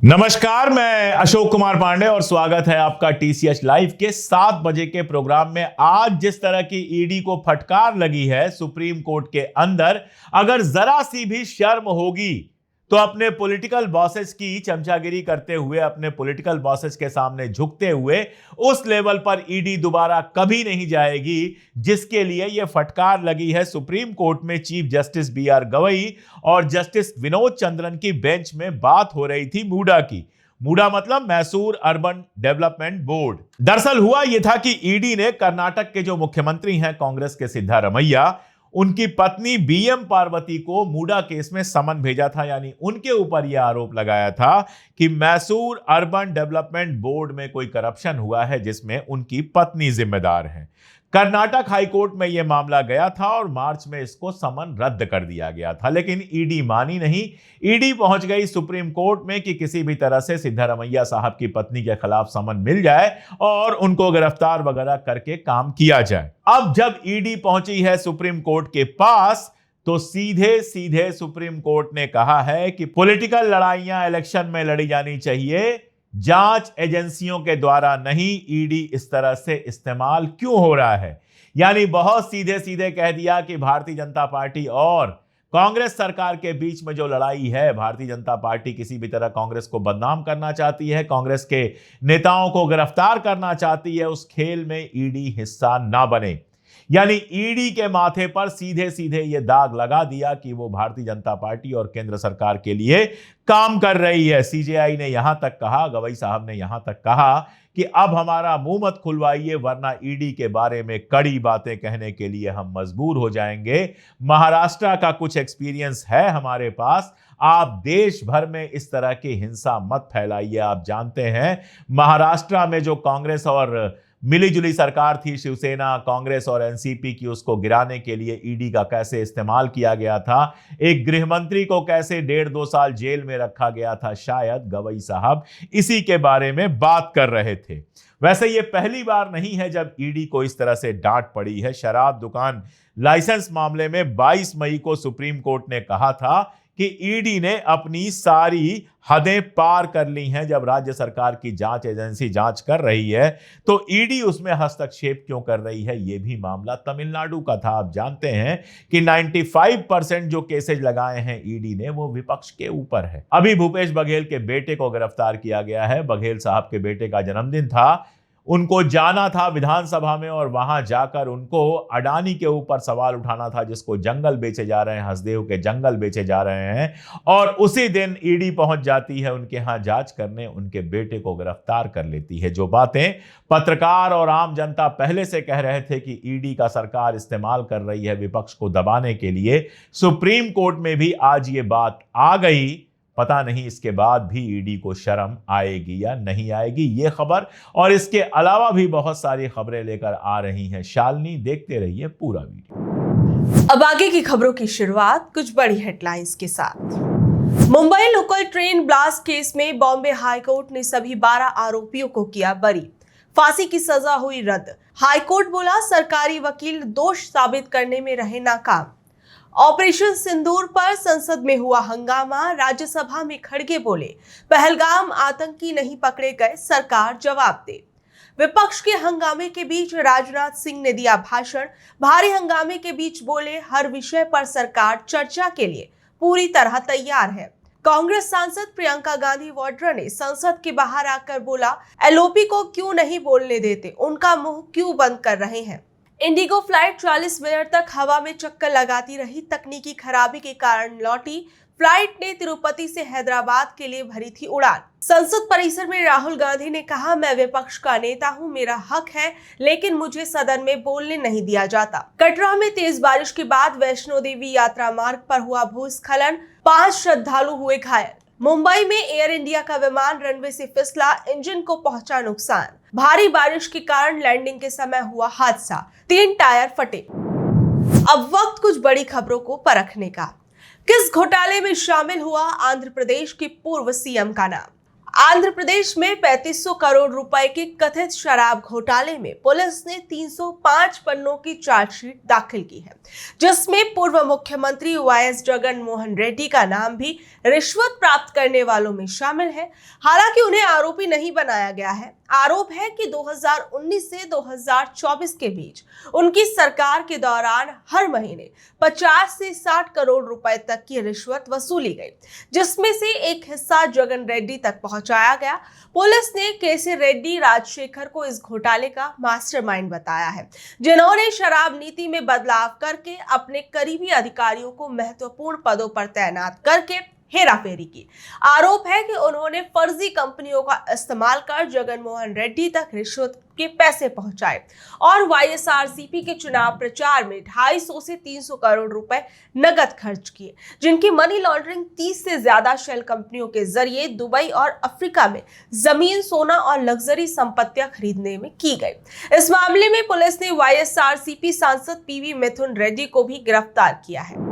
नमस्कार, मैं अशोक कुमार पांडे और स्वागत है आपका टीसीएच लाइव के 7 बजे के प्रोग्राम में। आज जिस तरह की ईडी को फटकार लगी है सुप्रीम कोर्ट के अंदर, अगर जरा सी भी शर्म होगी तो अपने पॉलिटिकल बॉसेस की चमचागिरी करते हुए, अपने पॉलिटिकल बॉसेस के सामने झुकते हुए उस लेवल पर ईडी दोबारा कभी नहीं जाएगी जिसके लिए यह फटकार लगी है सुप्रीम कोर्ट में। चीफ जस्टिस बीआर गवई और जस्टिस विनोद चंद्रन की बेंच में बात हो रही थी मूडा की। मूडा मतलब मैसूर अर्बन डेवलपमेंट बोर्ड। दरअसल हुआ यह था कि ईडी ने कर्नाटक के जो मुख्यमंत्री हैं कांग्रेस के सिद्धारमैया, उनकी पत्नी बीएम पार्वती को मूडा केस में समन भेजा था। यानी उनके ऊपर यह आरोप लगाया था कि मैसूर अर्बन डेवलपमेंट बोर्ड में कोई करप्शन हुआ है जिसमें उनकी पत्नी जिम्मेदार है। कर्नाटक हाईकोर्ट में यह मामला गया था और मार्च में इसको समन रद्द कर दिया गया था, लेकिन ईडी मानी नहीं। ईडी पहुंच गई सुप्रीम कोर्ट में कि किसी भी तरह से सिद्धारमैया साहब की पत्नी के खिलाफ समन मिल जाए और उनको गिरफ्तार वगैरह करके काम किया जाए। अब जब ईडी पहुंची है सुप्रीम कोर्ट के पास तो सीधे सीधे सुप्रीम कोर्ट ने कहा है कि पॉलिटिकल लड़ाइयां इलेक्शन में लड़ी जानी चाहिए, जांच एजेंसियों के द्वारा नहीं। ईडी इस तरह से इस्तेमाल क्यों हो रहा है? यानी बहुत सीधे सीधे कह दिया कि भारतीय जनता पार्टी और कांग्रेस सरकार के बीच में जो लड़ाई है, भारतीय जनता पार्टी किसी भी तरह कांग्रेस को बदनाम करना चाहती है, कांग्रेस के नेताओं को गिरफ्तार करना चाहती है। उस खेल में ईडी हिस्सा ना बने। यानी ईडी के माथे पर सीधे सीधे यह दाग लगा दिया कि वो भारतीय जनता पार्टी और केंद्र सरकार के लिए काम कर रही है। सीजेआई ने यहां तक कहा, गवई साहब ने यहां तक कहा कि अब हमारा मुंह मत खुलवाइए वरना ईडी के बारे में कड़ी बातें कहने के लिए हम मजबूर हो जाएंगे। महाराष्ट्र का कुछ एक्सपीरियंस है हमारे पास, आप देश भर में इस तरह की हिंसा मत फैलाइए। आप जानते हैं महाराष्ट्र में जो कांग्रेस और मिलीजुली सरकार थी, शिवसेना, कांग्रेस और एनसीपी की, उसको गिराने के लिए ईडी का कैसे इस्तेमाल किया गया था, एक गृह मंत्री को कैसे 1.5-2 साल जेल में रखा गया था। शायद गवई साहब इसी के बारे में बात कर रहे थे। वैसे ये पहली बार नहीं है जब ईडी को इस तरह से डांट पड़ी है। शराब दुकान लाइसेंस मामले में 22 मई को सुप्रीम कोर्ट ने कहा था कि ईडी ने अपनी सारी हदें पार कर ली हैं। जब राज्य सरकार की जांच एजेंसी जांच कर रही है तो ईडी उसमें हस्तक्षेप क्यों कर रही है? यह भी मामला तमिलनाडु का था। आप जानते हैं कि 95% जो केसेज लगाए हैं ईडी ने वो विपक्ष के ऊपर है। अभी भूपेश बघेल के बेटे को गिरफ्तार किया गया है। बघेल साहब के बेटे का जन्मदिन था, उनको जाना था विधानसभा में और वहां जाकर उनको अडानी के ऊपर सवाल उठाना था, जिसको जंगल बेचे जा रहे हैं, हसदेव के जंगल बेचे जा रहे हैं। और उसी दिन ईडी पहुंच जाती है उनके यहां जांच करने, उनके बेटे को गिरफ्तार कर लेती है। जो बातें पत्रकार और आम जनता पहले से कह रहे थे कि ईडी का सरकार इस्तेमाल कर रही है विपक्ष को दबाने के लिए, सुप्रीम कोर्ट में भी आज ये बात आ गई। पता नहीं इसके बाद भी ईडी को शर्म आएगी या नहीं आएगी। ये खबर और इसके अलावा भी बहुत सारी खबरें लेकर आ रही हैं शालिनी, देखते रहिए पूरा वीडियो। अब आगे की खबरों की शुरुआत कुछ बड़ी हेडलाइंस के साथ। Mumbai local train blast case में बॉम्बे हाईकोर्ट ने सभी 12 आरोपियों को किया बरी, फांसी की सजा हुई रद्द। हाईकोर्ट बोला सरकारी वकील दोष साबित करने में रहे नाकाम। ऑपरेशन सिंदूर पर संसद में हुआ हंगामा, राज्यसभा में खड़गे बोले पहलगाम आतंकी नहीं पकड़े गए, सरकार जवाब दे। विपक्ष के हंगामे के बीच राजनाथ सिंह ने दिया भाषण, भारी हंगामे के बीच बोले हर विषय पर सरकार चर्चा के लिए पूरी तरह तैयार है। कांग्रेस सांसद प्रियंका गांधी वाड्रा ने संसद के बाहर आकर बोला एलओपी को क्यों नहीं बोलने देते, उनका मुंह क्यों बंद कर रहे हैं। इंडिगो फ्लाइट 40 मिनट तक हवा में चक्कर लगाती रही, तकनीकी खराबी के कारण लौटी। फ्लाइट ने तिरुपति से हैदराबाद के लिए भरी थी उड़ान। संसद परिसर में राहुल गांधी ने कहा मैं विपक्ष का नेता हूं, मेरा हक है, लेकिन मुझे सदन में बोलने नहीं दिया जाता। कटरा में तेज बारिश के बाद वैष्णो देवी यात्रा मार्ग पर हुआ भूस्खलन, 5 श्रद्धालु हुए घायल। मुंबई में एयर इंडिया का विमान रनवे से फिसला, इंजन को पहुंचा नुकसान। भारी बारिश के कारण लैंडिंग के समय हुआ हादसा, 3 टायर फटे। अब वक्त कुछ बड़ी खबरों को परखने का। किस घोटाले में शामिल हुआ आंध्र प्रदेश के पूर्व सीएम का नाम? आंध्र प्रदेश में 3500 करोड़ रुपए के कथित शराब घोटाले में पुलिस ने 305 पन्नों की चार्जशीट दाखिल की है, जिसमें पूर्व मुख्यमंत्री वाईएस जगन मोहन रेड्डी का नाम भी रिश्वत प्राप्त करने वालों में शामिल है। हालांकि उन्हें आरोपी नहीं बनाया गया है। आरोप है कि 2019 से 2024 के बीच उनकी सरकार के दौरान हर महीने 50 से 60 करोड़ रुपए तक की रिश्वत वसूली गई, जिसमें से एक हिस्सा जगन रेड्डी तक पहुंचाया गया। पुलिस ने केसी रेड्डी राजशेखर को इस घोटाले का मास्टरमाइंड बताया है, जिन्होंने शराब नीति में बदलाव करके अपने करीबी अधिकारियों को महत्वपूर्ण पदों पर तैनात करके हेराफेरी की। आरोप है कि उन्होंने फर्जी कंपनियों का इस्तेमाल कर जगन मोहन रेड्डी तक रिश्वत के पैसे पहुंचाए और वाईएसआरसीपी के चुनाव प्रचार में 250 से 300 करोड़ रुपए नकद खर्च किए, जिनकी मनी लॉन्ड्रिंग 30 से ज्यादा शेल कंपनियों के जरिए दुबई और अफ्रीका में जमीन, सोना और लग्जरी संपत्तियां खरीदने में की गई। इस मामले में पुलिस ने वाईएसआरसीपी सांसद पीवी मिथुन रेड्डी को भी गिरफ्तार किया है।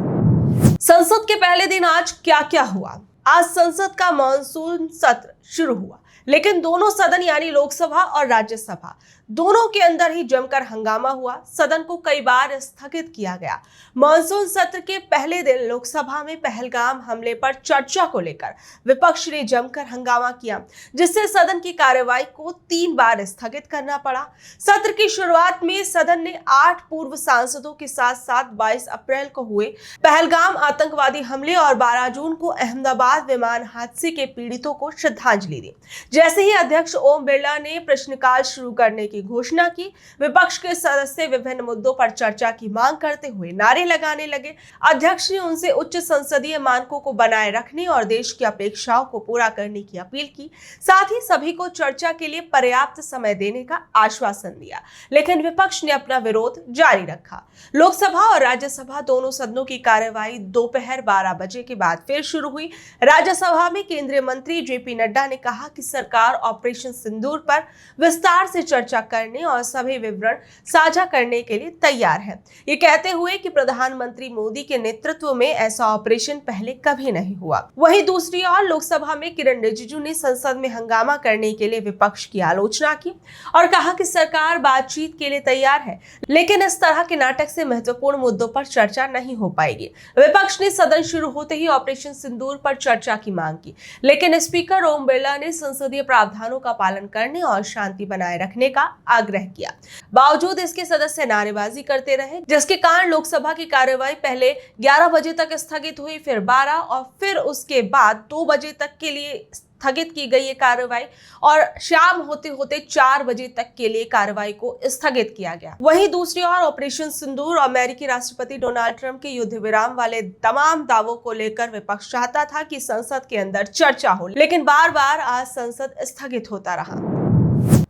संसद के पहले दिन आज क्या क्या हुआ? आज संसद का मॉनसून सत्र शुरू हुआ, लेकिन दोनों सदन यानी लोकसभा और राज्यसभा दोनों के अंदर ही जमकर हंगामा हुआ। सदन को कई बार स्थगित किया गया। मॉनसून सत्र के पहले दिन लोकसभा में पहलगाम हमले पर चर्चा को लेकर विपक्ष ने जमकर हंगामा किया, जिससे सदन की कार्यवाही को 3 बार स्थगित करना पड़ा। सत्र की शुरुआत में सदन ने 8 पूर्व सांसदों के साथ साथ 22 अप्रैल को हुए पहलगाम आतंकवादी हमले और 12 जून को अहमदाबाद विमान हादसे के पीड़ितों को श्रद्धांजलि दी। जैसे ही अध्यक्ष ओम बिरला ने प्रश्नकाल शुरू करने की घोषणा की, विपक्ष के सदस्य विभिन्न मुद्दों पर चर्चा की मांग करते हुए नारे लगाने लगे। अध्यक्ष ने उनसे उच्च संसदीय मानकों को बनाए रखने और देश की अपेक्षाओं को पूरा करने की अपील की। साथ ही सभी को चर्चा के लिए पर्याप्त समय देने का आश्वासन दिया, लेकिन विपक्ष ने अपना विरोध जारी रखा। लोकसभा और राज्यसभा दोनों सदनों की कार्यवाही दोपहर 12 बजे के बाद फिर शुरू हुई। राज्यसभा में केंद्रीय मंत्री जेपी नड्डा ने कहा कि सरकार ऑपरेशन सिंदूर पर विस्तार से चर्चा करने और सभी विवरण साझा करने के लिए तैयार है, ये कहते हुए कि प्रधानमंत्री मोदी के नेतृत्व में ऐसा ऑपरेशन पहले कभी नहीं हुआ। वहीं दूसरी ओर लोकसभा में किरण रिजिजू ने संसद में हंगामा करने के लिए विपक्ष की आलोचना की और कहा कि सरकार बातचीत के लिए तैयार है, लेकिन इस तरह के नाटक से महत्वपूर्ण मुद्दों पर चर्चा नहीं हो पाएगी। विपक्ष ने सदन शुरू होते ही ऑपरेशन सिंदूर पर चर्चा की मांग की, लेकिन स्पीकर ओम बिरला ने संसदीय प्रावधानों का पालन करने और शांति बनाए रखने का आग्रह किया। बावजूद इसके सदस्य नारेबाजी करते रहे, जिसके कारण लोकसभा की कार्यवाही पहले 11 बजे तक स्थगित हुई, फिर 12 और फिर उसके बाद 2 बजे तक के लिए स्थगित की गई ये कार्रवाई और शाम होते होते 4 बजे तक के लिए कार्रवाई को स्थगित किया गया। वहीं दूसरी ओर ऑपरेशन सिंदूर और अमेरिकी राष्ट्रपति डोनाल्ड ट्रंप के युद्ध विराम वाले तमाम दावों को लेकर विपक्ष चाहता था कि संसद के अंदर चर्चा हो, लेकिन बार बार आज संसद स्थगित होता रहा।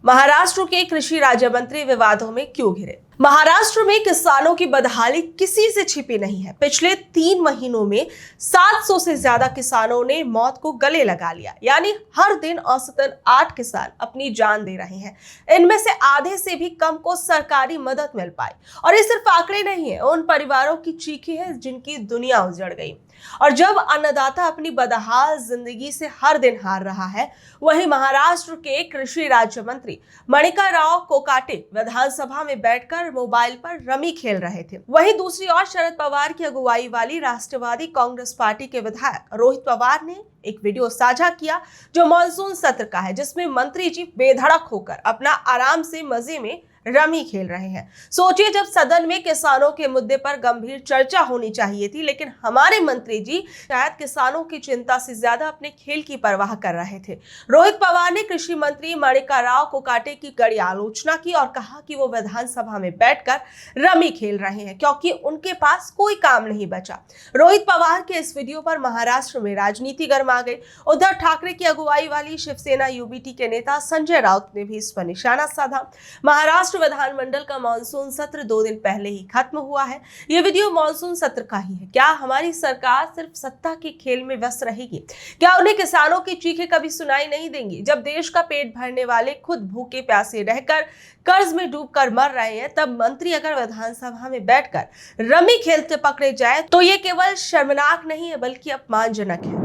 महाराष्ट्र के कृषि राज्य मंत्री विवादों में क्यों घिरे? महाराष्ट्र में किसानों की बदहाली किसी से छिपी नहीं है। पिछले 3 महीनों में 700 से ज्यादा किसानों ने मौत को गले लगा लिया, यानी हर दिन औसतन 8 किसान अपनी जान दे रहे हैं। इनमें से आधे से भी कम को सरकारी मदद मिल पाई। और ये सिर्फ आंकड़े नहीं है, उन परिवारों की चीखें हैं जिनकी दुनिया उजड़ गई। और जब अन्नदाता अपनी बदहाल जिंदगी से हर दिन हार रहा है, वहीं महाराष्ट्र के कृषि राज्य मंत्री मणिका राव कोकाटे विधानसभा में बैठकर मोबाइल पर रमी खेल रहे थे। वहीं दूसरी ओर शरद पवार की अगुवाई वाली राष्ट्रवादी कांग्रेस पार्टी के विधायक रोहित पवार ने एक वीडियो साझा किया जो मॉनसून सत्र का है, जिसमें मंत्री जी बेधड़क होकर अपना आराम से मजे में रमी खेल रहे हैं। सोचिए, जब सदन में किसानों के मुद्दे पर गंभीर चर्चा होनी चाहिए थी, लेकिन हमारे मंत्री जी शायद किसानों की चिंता से ज्यादा अपने खेल की परवाह कर रहे थे। रोहित पवार ने कृषि मंत्री मणिका राव कोकाटे की कड़ी आलोचना की और कहा कि वो विधानसभा में बैठकर रमी खेल रहे हैं क्योंकि उनके पास कोई काम नहीं बचा। रोहित पवार के इस वीडियो पर महाराष्ट्र में राजनीति गर्मा गई। उद्धव ठाकरे की अगुवाई वाली शिवसेना यूबीटी के नेता संजय राउत ने भी इस पर निशाना साधा। महाराष्ट्र विधानमंडल का मॉनसून सत्र 2 दिन पहले ही खत्म हुआ है। ये वीडियो मॉनसून सत्र का ही है। क्या हमारी सरकार सिर्फ सत्ता के खेल में व्यस्त रहेगी? क्या उन्हें किसानों की चीखें कभी सुनाई नहीं देंगी? जब देश का पेट भरने वाले खुद भूखे प्यासे रहकर कर्ज में डूबकर मर रहे हैं, तब मंत्री अगर विधानसभा में बैठकर रमी खेलते पकड़े जाए तो ये केवल शर्मनाक नहीं है बल्कि अपमानजनक है।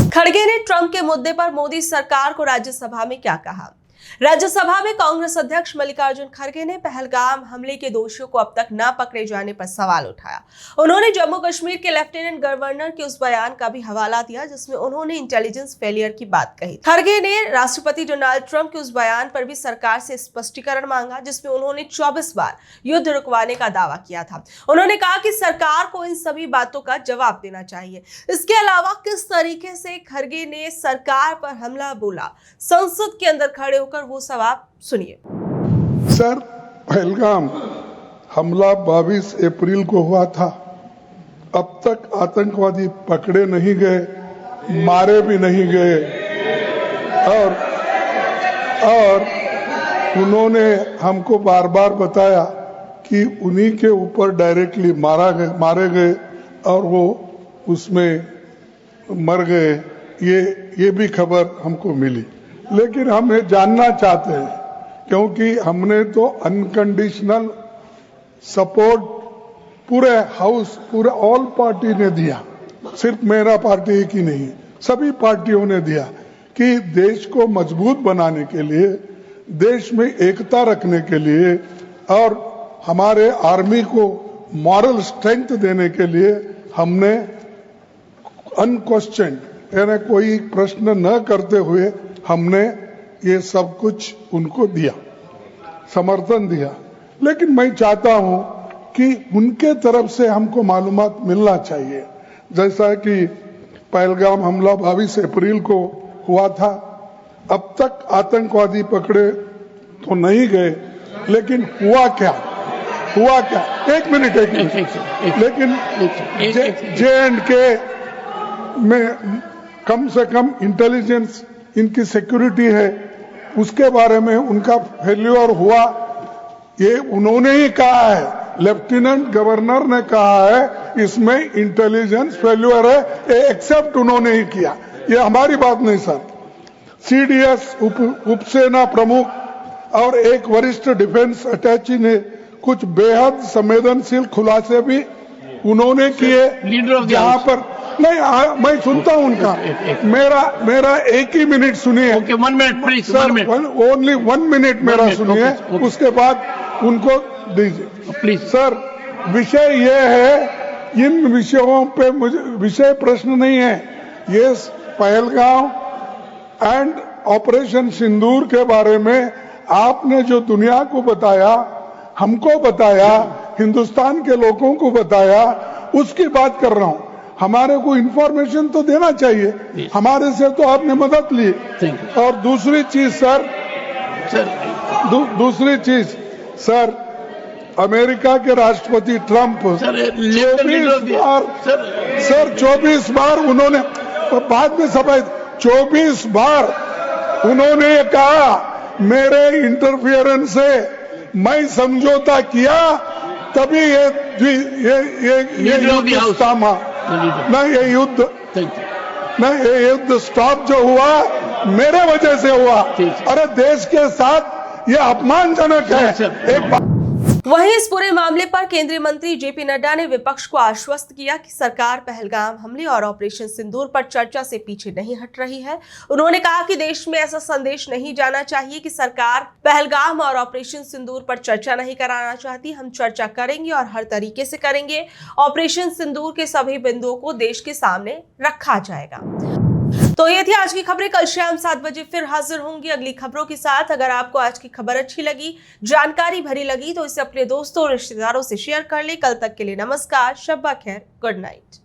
खड़गे ने ट्रंप के मुद्दे पर मोदी सरकार को राज्यसभा में क्या कहा। राज्यसभा में कांग्रेस अध्यक्ष मल्लिकार्जुन खड़गे ने पहलगाम हमले के दोषियों को अब तक न पकड़े जाने पर सवाल उठाया। उन्होंने जम्मू कश्मीर के लेफ्टिनेंट गवर्नर के उस बयान का भी हवाला दिया जिसमें उन्होंने इंटेलिजेंस फेलियर की बात कही। खड़गे ने राष्ट्रपति डोनाल्ड ट्रंप के उस बयान पर भी सरकार से स्पष्टीकरण मांगा जिसमें उन्होंने 24 बार युद्ध रुकवाने का दावा किया था। उन्होंने कहा कि सरकार को इन सभी बातों का जवाब देना चाहिए। इसके अलावा किस तरीके से खड़गे ने सरकार पर हमला बोला, संसद के अंदर खड़े होकर वो सवाल सुनिए। सर, पहलगाम हमला 22 अप्रैल को हुआ था। अब तक आतंकवादी पकड़े नहीं गए, मारे भी नहीं गए और उन्होंने हमको बार बार बताया कि उन्हीं के ऊपर डायरेक्टली मारे गए और वो उसमें मर गए। ये भी खबर हमको मिली, लेकिन हम ये जानना चाहते हैं क्योंकि हमने तो अनकंडीशनल सपोर्ट पूरे हाउस, पूरे ऑल पार्टी ने दिया, सिर्फ मेरा पार्टी की नहीं, सभी पार्टियों ने दिया कि देश को मजबूत बनाने के लिए, देश में एकता रखने के लिए और हमारे आर्मी को मॉरल स्ट्रेंथ देने के लिए हमने अनक्वेश्चन यानी कोई प्रश्न न करते हुए हमने ये सब कुछ उनको दिया, समर्थन दिया। लेकिन मैं चाहता हूं कि उनके तरफ से हमको मालूमात मिलना चाहिए। जैसा कि पहलगाम हमला 22 अप्रैल को हुआ था, अब तक आतंकवादी पकड़े तो नहीं गए, लेकिन हुआ क्या? एक मिनट लेकिन J&K में कम से कम इंटेलिजेंस, इनकी सिक्योरिटी है, उसके बारे में उनका फेल्यूर हुआ, ये उन्होंने ही कहा है। लेफ्टिनेंट गवर्नर ने कहा है इसमें इंटेलिजेंस फेल्यूर है, ये एक्सेप्ट उन्होंने ही किया, ये हमारी बात नहीं सर। CDS उपसेना प्रमुख और एक वरिष्ठ डिफेंस अटैची ने कुछ बेहद संवेदनशील खुलासे भी उन्होंने किए, जहां पर नहीं, मैं सुनता हूं उनका, मेरा एक ही मिनट सुनिए। Okay, 1 minute please sir, only 1 minute मेरा सुनिए, उसके बाद उनको दीजिए प्लीज। सर, विषय ये है, इन विषयों पे मुझे विषय प्रश्न नहीं है, ये पहलगाम एंड ऑपरेशन सिंदूर के बारे में आपने जो दुनिया को बताया, हमको बताया, हिंदुस्तान के लोगों को बताया, उसकी बात कर रहा हूं। हमारे को इंफॉर्मेशन तो देना चाहिए, हमारे से तो आपने मदद ली। और दूसरी चीज सर, अमेरिका के राष्ट्रपति ट्रंप 24 बार उन्होंने, बाद में सफाई, 24 बार उन्होंने कहा मेरे इंटरफियरेंस से मैं समझौता किया, तभी ये युद्ध थामा। नहीं, ये युद्ध स्टॉप जो हुआ मेरे वजह से हुआ। अरे देश के साथ ये अपमानजनक है। वहीं इस पूरे मामले पर केंद्रीय मंत्री जेपी नड्डा ने विपक्ष को आश्वस्त किया कि सरकार पहलगाम हमले और ऑपरेशन सिंदूर पर चर्चा से पीछे नहीं हट रही है। उन्होंने कहा कि देश में ऐसा संदेश नहीं जाना चाहिए कि सरकार पहलगाम और ऑपरेशन सिंदूर पर चर्चा नहीं कराना चाहती। हम चर्चा करेंगे और हर तरीके से करेंगे। ऑपरेशन सिंदूर के सभी बिंदुओं को देश के सामने रखा जाएगा। तो ये थी आज की खबरें। कल शाम 7 बजे फिर हाजिर होंगी अगली खबरों के साथ। अगर आपको आज की खबर अच्छी लगी, जानकारी भरी लगी, तो इसे अपने दोस्तों और रिश्तेदारों से शेयर कर ले। कल तक के लिए नमस्कार, शब्बा खैर, गुड नाइट।